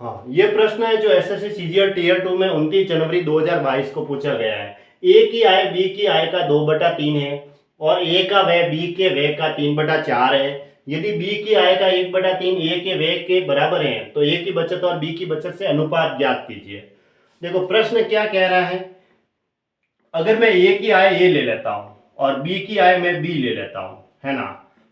हाँ, ये प्रश्न है जो एसएससी सीजीएल टीयर 2 में 29 जनवरी 2022 को पूछा गया है। ए की आय बी की आय का 2/3 है और ए का व्यय बी के व्यय का 3/4 है। यदि बी की आय का 1/3 ए के व्यय के बराबर है तो ए की बचत और बी की बचत से अनुपात ज्ञात कीजिए। देखो प्रश्न क्या कह रहा है, अगर मैं ए की आय ए ले लेता हूं और बी की आय मैं बी ले लेता हूं, है ना,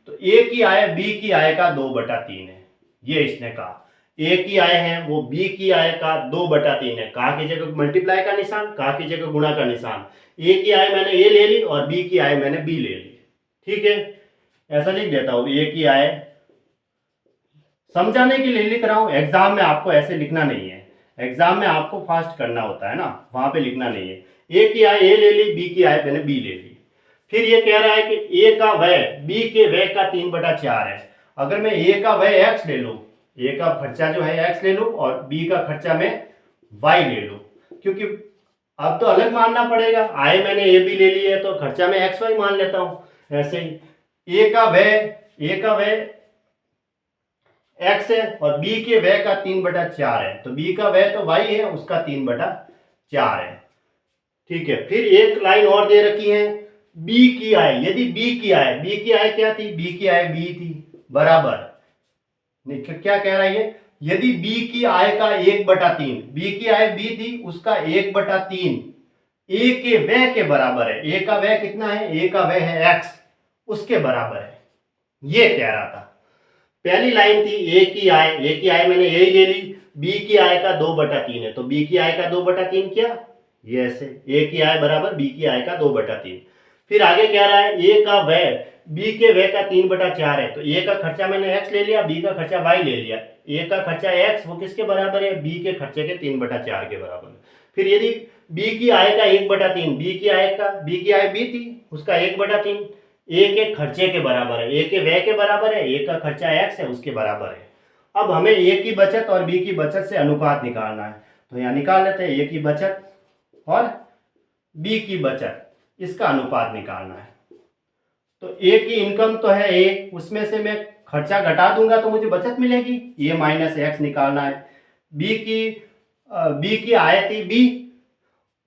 तो ए की आय बी की आय का 2/3 है। ये इसने कहा ए की आय है वो बी की आय का 2/3 है। कहा की जगह मल्टीप्लाई का निशान, कहा की जगह गुणा का निशान। ए की आय मैंने ए ले ली और बी की आय मैंने बी ले ली। ठीक है, ऐसा लिख देता हूं, ए की आय समझाने के लिए लिख रहा हूं, एग्जाम में आपको ऐसे लिखना नहीं है। एग्जाम में आपको फास्ट करना होता है ना, वहां पे लिखना नहीं है। ए की आय ए ले ली, बी की आय मैंने बी ले ली। फिर ये कह रहा है कि ए का व्यय बी के व्यय का 3/4 है। अगर मैं ए का व्यय एक्स ले लूं, ए का खर्चा जो है एक्स ले लूं और बी का खर्चा मैं वाई ले लूं, क्योंकि अब तो अलग मानना पड़ेगा। आय मैंने ए बी ले ली है तो खर्चा मैं एक्स वाई मान लेता हूं। ऐसे ही ए का व्यय एक्स है और बी के व्यय का 3/4 है, तो बी का व्यय तो वाई है, उसका 3/4 है। ठीक है, फिर एक लाइन और दे रखी है, बी की आय, यदि बी की आय क्या थी, बी की आय बी थी, बराबर क्या कह रहा है ये, यदि बी की आय का 1/3, बी की आय बी थी उसका 1/3 ए के व्यय के बराबर है। ए का व्यय कितना है, ए का व्यय है एक्स, उसके बराबर है, ये कह रहा था। पहली लाइन थी ए की आय मैंने ए ले ली, बी की आय का 2/3 है, तो बी की आय का 2/3 क्या, ये ऐसे ए की आय बराबर बी की आय का 2/3। फिर आगे कह रहा है ए का व्यय बी के व्यय का 3/4 है, तो ए का खर्चा मैंने एक्स ले लिया, बी का खर्चा वाई ले लिया। ए का खर्चा एक्स वो किसके बराबर है, बी के खर्चे के 3/4 के बराबर। फिर यदि बी की आय का 1/3, बी की आय बी थी उसका 1/3 ए के खर्चे के बराबर है, ए के व्यय के बराबर है, ए का खर्चा एक्स है उसके बराबर है। अब हमें ए की बचत और बी की बचत से अनुपात निकालना है, तो यहाँ निकाल लेते हैं, ए की बचत और बी की बचत, इसका अनुपात निकालना है। तो ए की इनकम तो है ए, उसमें से मैं खर्चा घटा दूंगा तो मुझे बचत मिलेगी, ए माइनस एक्स निकालना है। बी की आय थी बी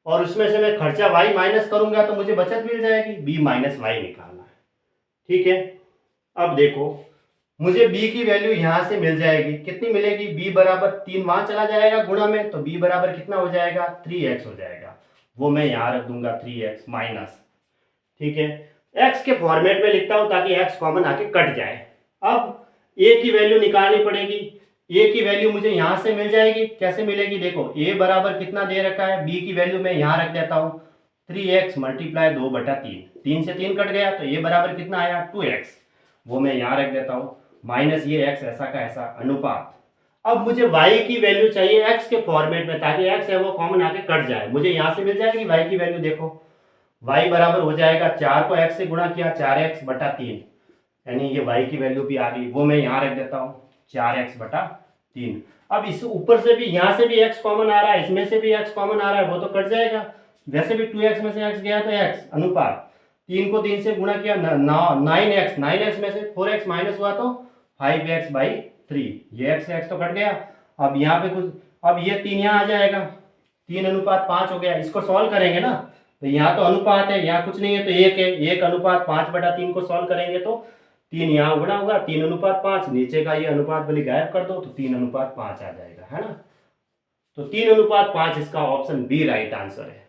और उसमें से मैं खर्चा वाई माइनस करूंगा तो मुझे बचत मिल जाएगी, बी माइनस वाई निकालना है। ठीक है, अब देखो मुझे b की वैल्यू यहां से मिल जाएगी, कितनी मिलेगी, b बराबर 3 वहां चला जाएगा गुणा में, तो b बराबर कितना हो जाएगा, 3x हो जाएगा। वो मैं यहां रख दूंगा 3x माइनस। ठीक है, x के फॉर्मेट में लिखता हूं ताकि x कॉमन आके कट जाए। अब a की वैल्यू निकालनी पड़ेगी, a की वैल्यू मुझे यहां से मिल जाएगी, कैसे मिलेगी, देखो a बराबर कितना दे रखा है, b की वैल्यू मैं यहां रख देता हूं 3x मल्टीप्लाई 2/3, 3 से 3 कट गया तो ये बराबर कितना आया 2x, वो मैं यहां रख देता हूं, माइनस ये x ऐसा का ऐसा अनुपात। अब मुझे y की वैल्यू चाहिए x के फॉर्मेट में, ताकि x है वो कॉमन आके कट जाए, मुझे यहां से मिल जाएगी y की वैल्यू। देखो y बराबर हो जाएगा 4 को x से गुणा किया 4x/3, यानी ये y की वैल्यू भी आ गई, वो मैं यहां रख देता हूं 4x/3। अब इस ऊपर से भी यहां से भी x कॉमन आ रहा है, इसमें से भी x कॉमन आ रहा है, वो तो कट जाएगा, वैसे भी 2x में से x गया तो x अनुपात 3 को 3 से गुणा किया 9x में से 4x माइनस हुआ तो 5x/3, ये x से x तो कट गया। अब यहाँ पे कुछ, अब ये 3 यहाँ आ जाएगा, 3:5 हो गया। इसको सॉल्व करेंगे ना, तो यहाँ तो अनुपात है, यहाँ कुछ नहीं है तो 1 है, 1:5/3 को सॉल्व करेंगे तो 3 यहाँ गुणा होगा, 3:5, नीचे का ये अनुपात वाली गायब कर दो तो 3:5 आ जाएगा, है ना। तो 3:5 इसका ऑप्शन बी राइट आंसर है।